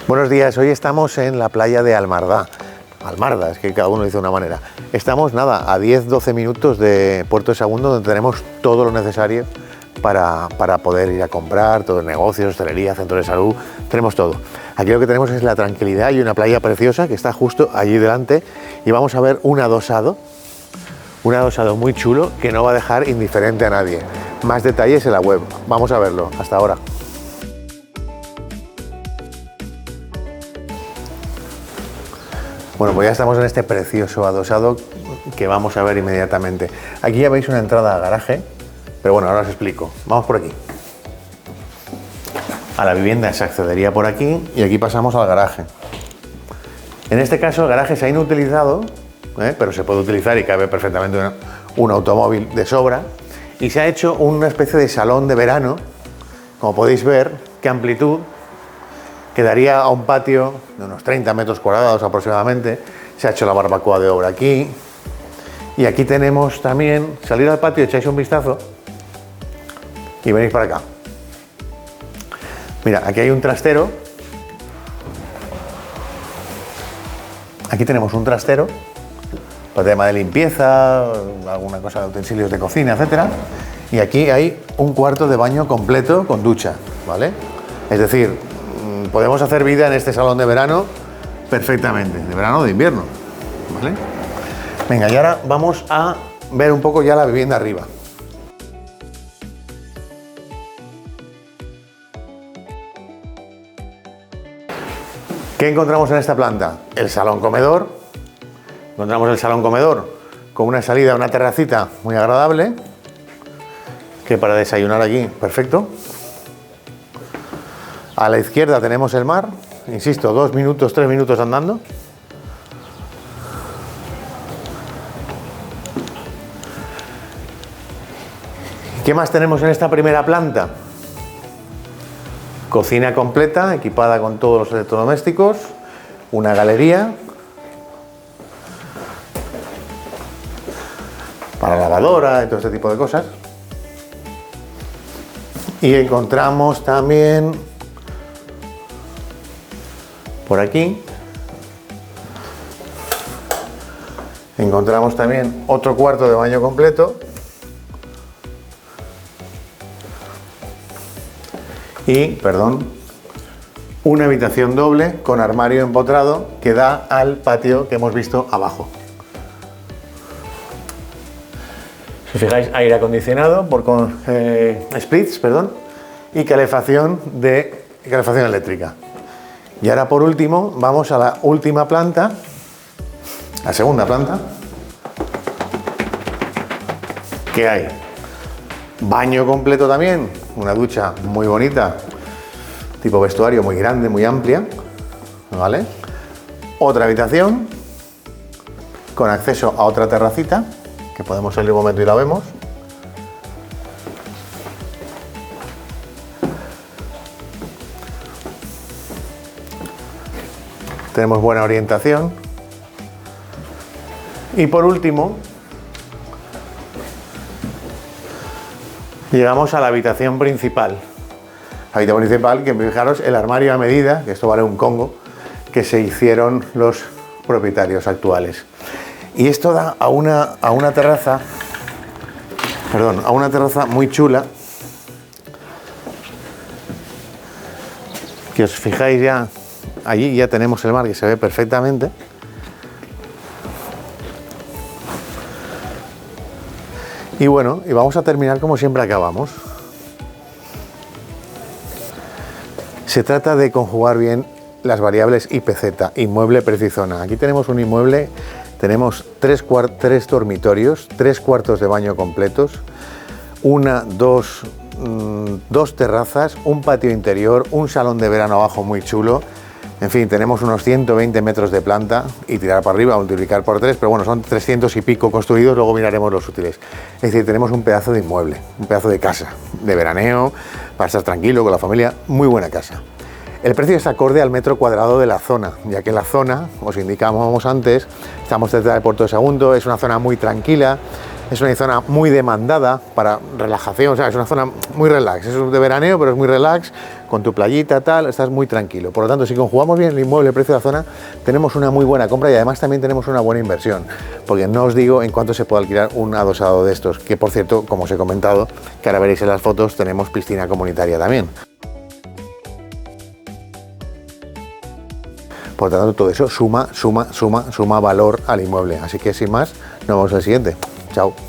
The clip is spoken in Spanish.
Buenos días, hoy estamos en la playa de Almarda, es que cada uno dice de una manera. Estamos, nada, a 10-12 minutos de Puerto de Sagunto, donde tenemos todo lo necesario para poder ir a comprar, todo el negocio, hostelería, centro de salud, tenemos todo. Aquí lo que tenemos es la tranquilidad y una playa preciosa que está justo allí delante y vamos a ver un adosado muy chulo que no va a dejar indiferente a nadie. Más detalles en la web, vamos a verlo, hasta ahora. Bueno, pues ya estamos en este precioso adosado que vamos a ver inmediatamente. Aquí ya veis una entrada a garaje, pero bueno, ahora os explico. Vamos por aquí. A la vivienda se accedería por aquí y aquí pasamos al garaje. En este caso el garaje se ha inutilizado, pero se puede utilizar y cabe perfectamente un automóvil de sobra. Y se ha hecho una especie de salón de verano, como podéis ver, qué amplitud. Quedaría a un patio de unos 30 metros cuadrados aproximadamente. Se ha hecho la barbacoa de obra aquí. Y aquí tenemos también, salir al patio, echáis un vistazo y venís para acá. Mira, aquí hay un trastero. Aquí tenemos un trastero para tema de limpieza, alguna cosa de utensilios de cocina, etcétera. Y aquí hay un cuarto de baño completo con ducha, ¿vale? Es decir, podemos hacer vida en este salón de verano perfectamente, de verano o de invierno, ¿vale? Venga, y ahora vamos a ver un poco ya la vivienda arriba. ¿Qué encontramos en esta planta? El salón comedor. Encontramos el salón comedor con una salida a una terracita muy agradable, que para desayunar aquí, perfecto. A la izquierda tenemos el mar, insisto, 2 minutos, 3 minutos andando. ¿Qué más tenemos en esta primera planta? Cocina completa, equipada con todos los electrodomésticos, una galería para lavadora y todo este tipo de cosas. Y encontramos también por aquí, encontramos también otro cuarto de baño completo y, perdón, una habitación doble con armario empotrado que da al patio que hemos visto abajo. Si os fijáis, aire acondicionado con splits, perdón, y calefacción eléctrica. Y ahora por último vamos a la última planta, la segunda planta, que hay baño completo también, una ducha muy bonita, tipo vestuario muy grande, muy amplia, ¿vale? Otra habitación con acceso a otra terracita, que podemos salir un momento y la vemos. Tenemos buena orientación. Y por último, llegamos a la habitación principal. La habitación principal, que fijaros, el armario a medida, que esto vale un congo, que se hicieron los propietarios actuales. Y esto da a una terraza, perdón, a una terraza muy chula, que os fijáis ya. Allí ya tenemos el mar que se ve perfectamente. Y bueno, y vamos a terminar como siempre acabamos. Se trata de conjugar bien las variables IPZ, inmueble precio-zona. Aquí tenemos un inmueble, tenemos tres dormitorios, 3 cuartos de baño completos, dos terrazas, un patio interior, un salón de verano abajo muy chulo. En fin, tenemos unos 120 metros de planta y tirar para arriba, multiplicar por 3, pero bueno, son 300 y pico construidos, luego miraremos los útiles. Es decir, tenemos un pedazo de inmueble, un pedazo de casa, de veraneo, para estar tranquilo con la familia, muy buena casa. El precio es acorde al metro cuadrado de la zona, ya que la zona, os indicábamos antes, estamos cerca del Puerto de Sagunto, es una zona muy tranquila, Es una zona muy demandada para relajación, o sea, es una zona muy relax, es de veraneo, pero es muy relax, con tu playita, tal, estás muy tranquilo. Por lo tanto, si conjugamos bien el inmueble, el precio de la zona, tenemos una muy buena compra y además también tenemos una buena inversión, porque no os digo en cuánto se puede alquilar un adosado de estos, que por cierto, como os he comentado, que ahora veréis en las fotos, tenemos piscina comunitaria también. Por lo tanto, todo eso suma valor al inmueble. Así que sin más, nos vemos en el siguiente. Chao.